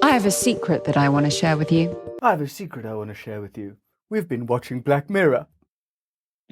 I have a secret that I want to share with you. I have a secret I want to share with you. We've been watching Black Mirror.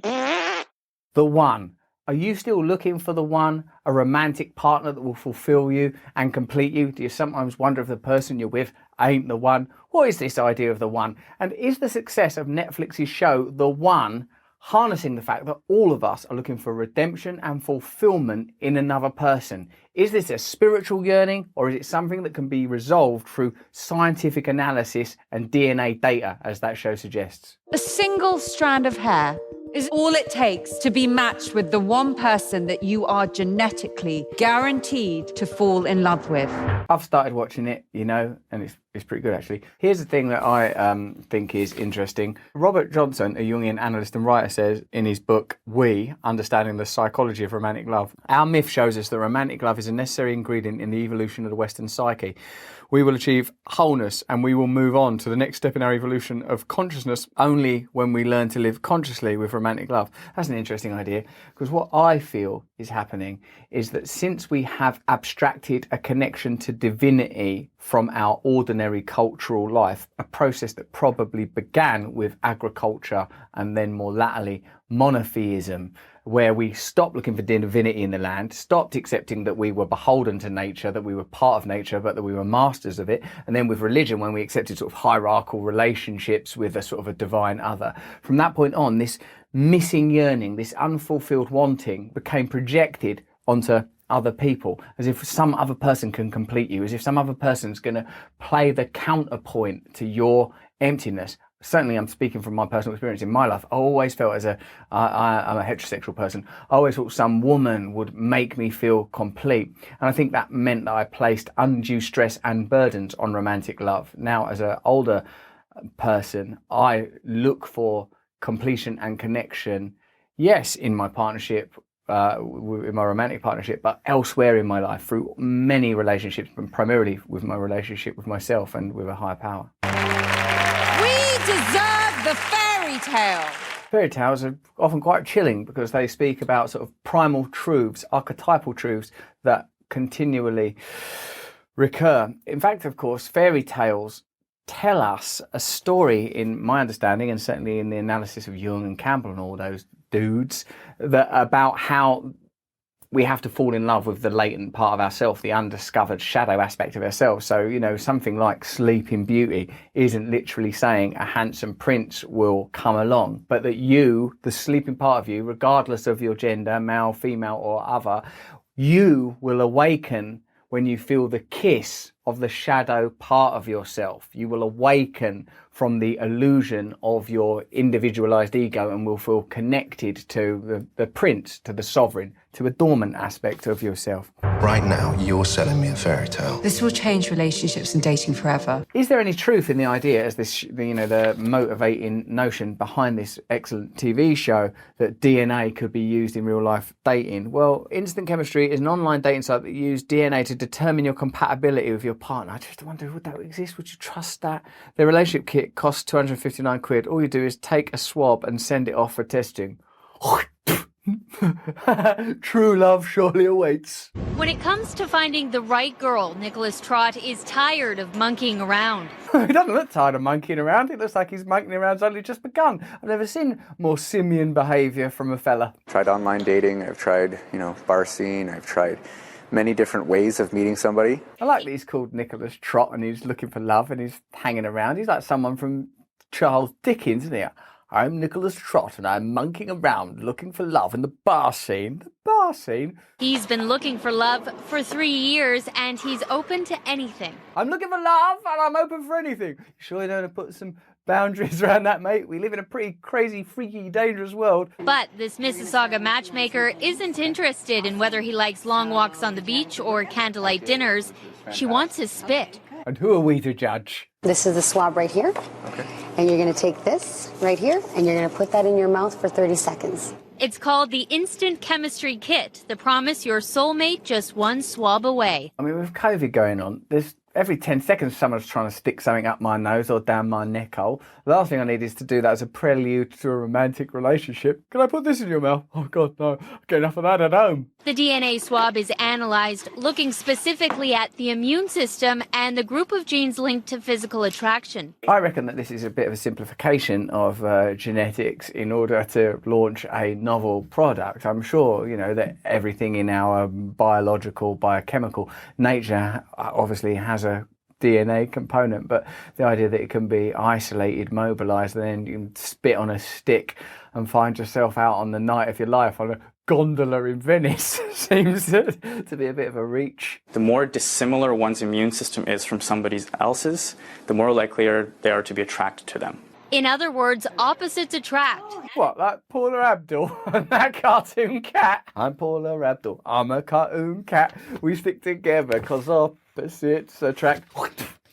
The one. Are you still looking for the one? A romantic partner that will fulfill you and complete you? Do you sometimes wonder if the person you're with ain't the one? What is this idea of the one? And is the success of Netflix's show, The One, harnessing the fact that all of us are looking for redemption and fulfillment in another person? Is this a spiritual yearning, or is it something that can be resolved through scientific analysis and DNA data, as that show suggests? A single strand of hair is all it takes to be matched with the one person that you are genetically guaranteed to fall in love with. I've started watching it, you know, and it's pretty good actually. Here's the thing that I think is interesting. Robert Johnson, a Jungian analyst and writer, says in his book, We, Understanding the Psychology of Romantic Love, our myth shows us that romantic love is a necessary ingredient in the evolution of the Western psyche. We will achieve wholeness and we will move on to the next step in our evolution of consciousness only when we learn to live consciously with romantic love. That's an interesting idea, because what I feel is happening is that since we have abstracted a connection to divinity from our ordinary cultural life, a process that probably began with agriculture and then more latterly monotheism, where we stopped looking for divinity in the land, stopped accepting that we were beholden to nature, that we were part of nature, but that we were masters of it. And then with religion, when we accepted sort of hierarchical relationships with a sort of a divine other. From that point on, this missing yearning, this unfulfilled wanting became projected onto other people, as if some other person can complete you, as if some other person's going to play the counterpoint to your emptiness. Certainly, I'm speaking from my personal experience in my life. I always felt I'm a heterosexual person. I always thought some woman would make me feel complete. And I think that meant that I placed undue stress and burdens on romantic love. Now, as an older person, I look for completion and connection, yes, in my partnership, in my romantic partnership, but elsewhere in my life through many relationships, but primarily with my relationship with myself and with a higher power. Deserve the fairy tale. Fairy tales are often quite chilling because they speak about sort of primal truths, archetypal truths that continually recur. In fact, of course, fairy tales tell us a story, in my understanding, and certainly in the analysis of Jung and Campbell and all those dudes, that about how we have to fall in love with the latent part of ourselves, the undiscovered shadow aspect of ourselves. So, you know, something like Sleeping Beauty isn't literally saying a handsome prince will come along, but that you, the sleeping part of you, regardless of your gender, male, female or other, you will awaken when you feel the kiss of the shadow part of yourself. You will awaken from the illusion of your individualized ego and will feel connected to the prince, to the sovereign, to a dormant aspect of yourself. Right now, you're selling me a fairy tale. This will change relationships and dating forever. Is there any truth in the idea, as this, you know, the motivating notion behind this excellent TV show, that DNA could be used in real life dating? Well, Instant Chemistry is an online dating site that uses DNA to determine your compatibility with your partner. I just wonder, would that exist? Would you trust that? The relationship kit costs 259 quid. All you do is take a swab and send it off for testing. True love surely awaits. When it comes to finding the right girl, Nicholas Trott is tired of monkeying around. He doesn't look tired of monkeying around. It looks like his monkeying around's only just begun. I've never seen more simian behaviour from a fella. Tried online dating. I've tried, bar scene. I've tried many different ways of meeting somebody. I like that he's called Nicholas Trott and he's looking for love and he's hanging around. He's like someone from Charles Dickens, isn't he? I'm Nicholas Trott and I'm monkeying around looking for love in the bar scene. The bar scene? He's been looking for love for 3 years and he's open to anything. I'm looking for love and I'm open for anything. You sure you don't want to put some boundaries around that, mate? We live in a pretty crazy, freaky, dangerous world. But this Mississauga matchmaker isn't interested in whether he likes long walks on the beach or candlelight dinners. She wants his spit. And who are we to judge? This is the swab right here. Okay. And you're going to take this right here and you're going to put that in your mouth for 30 seconds. It's called the Instant Chemistry Kit, the promise your soulmate just one swab away. I mean, with COVID going on, there's every 10 seconds someone's trying to stick something up my nose or down my neck hole. The last thing I need is to do that as a prelude to a romantic relationship. Can I put this in your mouth? Oh God, no. I get enough of that at home. The DNA swab is analyzed, looking specifically at the immune system and the group of genes linked to physical attraction. I reckon that this is a bit of a simplification of genetics in order to launch a novel product. I'm sure, that everything in our biological, biochemical nature obviously has a DNA component, but the idea that it can be isolated, mobilized, and then you can spit on a stick and find yourself out on the night of your life on a gondola in Venice seems to be a bit of a reach. The more dissimilar one's immune system is from somebody else's, the more likely they are to be attracted to them. In other words, opposites attract. What, like Paula Abdul and that cartoon cat? I'm Paula Abdul, I'm a cartoon cat. We stick together because opposites attract.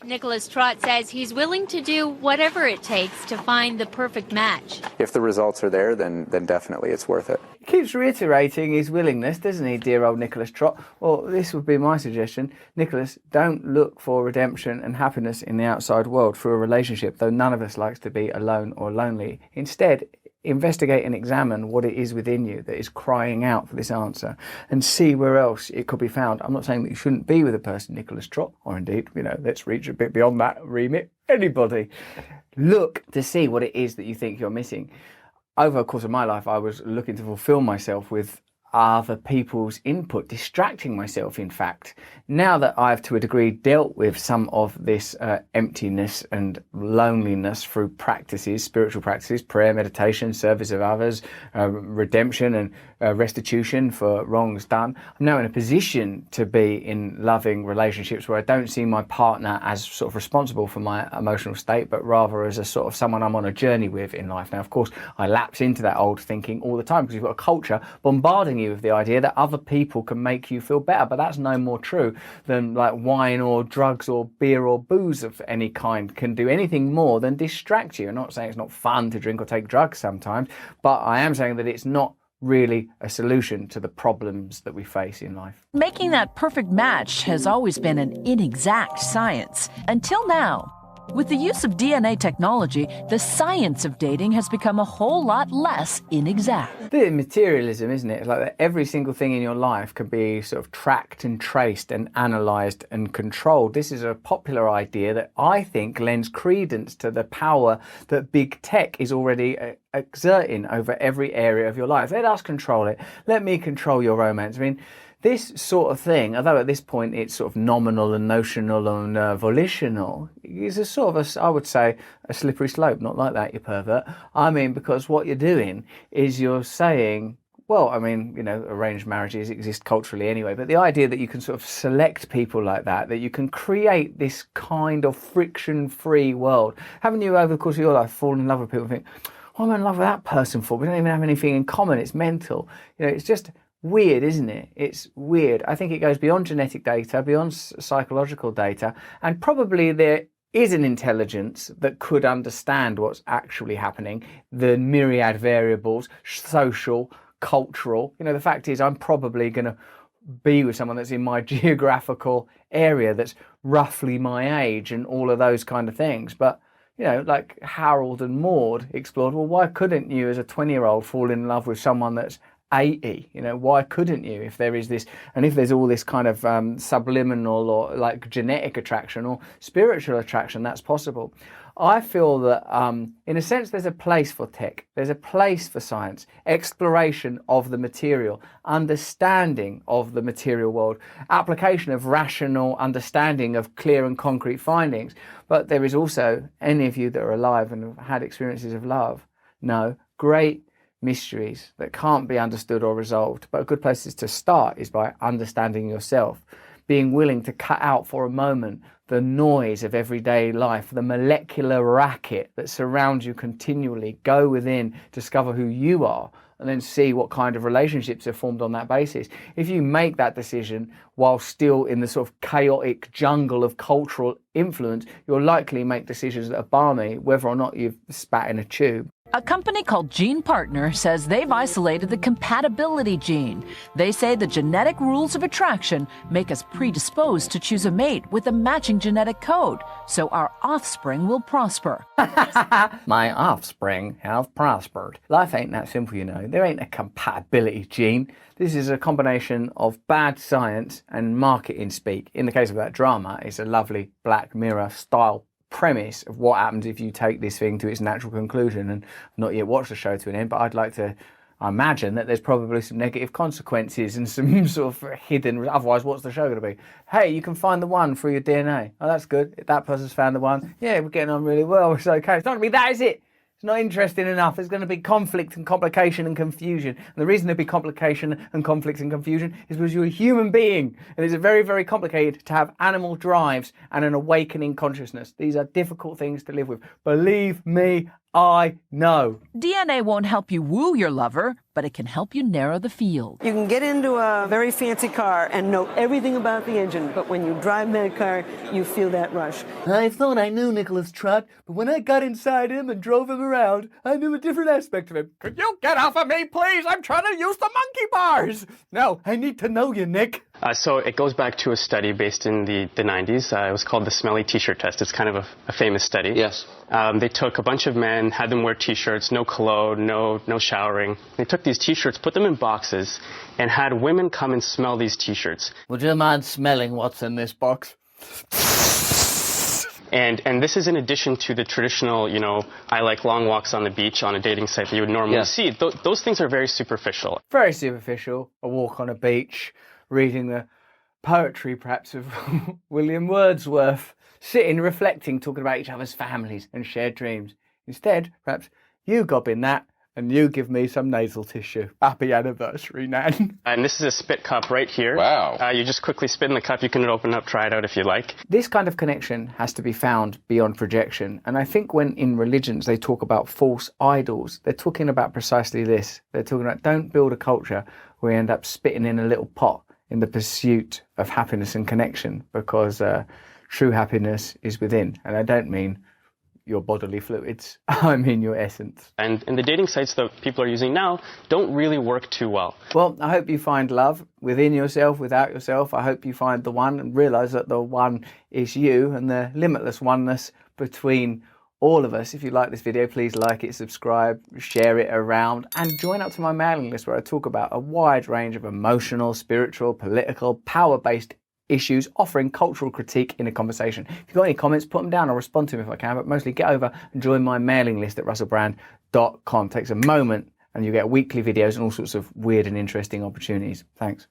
Nicholas Trott says he's willing to do whatever it takes to find the perfect match. If the results are there, then definitely it's worth it. He keeps reiterating his willingness, doesn't he, dear old Nicholas Trott? Well, this would be my suggestion. Nicholas, don't look for redemption and happiness in the outside world through a relationship, though none of us likes to be alone or lonely. Instead, investigate and examine what it is within you that is crying out for this answer and see where else it could be found. I'm not saying that you shouldn't be with a person, Nicholas Trott, or indeed, let's reach a bit beyond that remit. Anybody. Look to see what it is that you think you're missing. Over the course of my life, I was looking to fulfill myself with other people's input, distracting myself, in fact. Now that I've, to a degree, dealt with some of this emptiness and loneliness through practices, spiritual practices, prayer, meditation, service of others, redemption and restitution for wrongs done, I'm now in a position to be in loving relationships where I don't see my partner as sort of responsible for my emotional state, but rather as a sort of someone I'm on a journey with in life. Now, of course, I lapse into that old thinking all the time because you've got a culture bombarding you with the idea that other people can make you feel better, but that's no more true than like wine or drugs or beer or booze of any kind can do anything more than distract you. I'm not saying it's not fun to drink or take drugs sometimes, but I am saying that it's not really a solution to the problems that we face in life. Making that perfect match has always been an inexact science, until now. With the use of DNA technology, the science of dating has become a whole lot less inexact. The materialism, isn't it? It's like that every single thing in your life can be sort of tracked and traced and analysed and controlled. This is a popular idea that I think lends credence to the power that big tech is already exerting over every area of your life. Let us control it. Let me control your romance. I mean, this sort of thing, although at this point it's sort of nominal and notional and volitional, is a sort of, I would say, a slippery slope. Not like that, you pervert. I mean, because what you're doing is you're saying, well, I mean, arranged marriages exist culturally anyway, but the idea that you can sort of select people like that you can create this kind of friction-free world. Haven't you, over the course of your life, fallen in love with people and think, oh, I'm in love with that person for? We don't even have anything in common. It's mental. It's just weird, isn't it? It's weird. I think it goes beyond genetic data, beyond psychological data, and probably there is an intelligence that could understand what's actually happening, the myriad variables, social, cultural. The fact is I'm probably going to be with someone that's in my geographical area that's roughly my age and all of those kind of things. But like Harold and Maude explored, well, why couldn't you as a 20-year-old fall in love with someone that's 80? Why couldn't you? If there is this, and if there's all this kind of subliminal or like genetic attraction or spiritual attraction, that's possible. I feel that in a sense there's a place for tech, there's a place for science, exploration of the material, understanding of the material world, application of rational understanding of clear and concrete findings. But there is also, any of you that are alive and have had experiences of love know, great mysteries that can't be understood or resolved. But a good place to start is by understanding yourself, being willing to cut out for a moment the noise of everyday life, the molecular racket that surrounds you continually. Go within, discover who you are, and then see what kind of relationships are formed on that basis. If you make that decision while still in the sort of chaotic jungle of cultural influence, you'll likely make decisions that are balmy, whether or not you've spat in a tube. A company called Gene Partner says they've isolated the compatibility gene. They say the genetic rules of attraction make us predisposed to choose a mate with a matching genetic code, so our offspring will prosper. My offspring have prospered. Life ain't that simple, you know. There ain't a compatibility gene. This is a combination of bad science and marketing speak. In the case of that drama, it's a lovely Black Mirror style premise of what happens if you take this thing to its natural conclusion. And I've not yet watched the show to an end, but I'd like to imagine that there's probably some negative consequences and some sort of hidden, otherwise what's the show going to be? Hey, you can find the one through your DNA. Oh, that's good. That person's found the one. Yeah, we're getting on really well. It's okay. It's not going to be that, is it? It's not interesting enough. There's going to be conflict and complication and confusion. And the reason there'd be complication and conflict and confusion is because you're a human being. And it's very, very complicated to have animal drives and an awakening consciousness. These are difficult things to live with. Believe me, I know. DNA won't help you woo your lover, but it can help you narrow the field. You can get into a very fancy car and know everything about the engine, but when you drive that car, you feel that rush. I thought I knew Nicholas Trott, but when I got inside him and drove him around, I knew a different aspect of him. Could you get off of me, please? I'm trying to use the monkey bars. No, I need to know you, Nick. So it goes back to a study based in the 90s. It was called the Smelly T-shirt test. It's kind of a famous study. Yes. They took a bunch of men, had them wear T-shirts, no cologne, no showering. They took these T-shirts, put them in boxes, and had women come and smell these T-shirts. Would you mind smelling what's in this box? And this is in addition to the traditional, you know, I like long walks on the beach on a dating site that you would normally see. Those things are very superficial. Very superficial. A walk on a beach, reading the poetry perhaps of William Wordsworth, sitting, reflecting, talking about each other's families and shared dreams. Instead, perhaps you gob in that and you give me some nasal tissue. Happy anniversary, Nan. And this is a spit cup right here. Wow. You just quickly spit in the cup. You can open up, try it out if you like. This kind of connection has to be found beyond projection. And I think when in religions they talk about false idols, they're talking about precisely this. They're talking about don't build a culture where you end up spitting in a little pot in the pursuit of happiness and connection, because true happiness is within. And I don't mean your bodily fluids, I mean your essence. And the dating sites that people are using now don't really work too well. Well, I hope you find love within yourself, without yourself. I hope you find the one and realise that the one is you, and the limitless oneness between all of us. If you like this video, please like it, subscribe, share it around, and join up to my mailing list where I talk about a wide range of emotional, spiritual, political, power-based issues, offering cultural critique in a conversation. If you've got any comments, put them down. I'll respond to them if I can, but mostly get over and join my mailing list at russellbrand.com. It takes a moment and you get weekly videos and all sorts of weird and interesting opportunities. Thanks.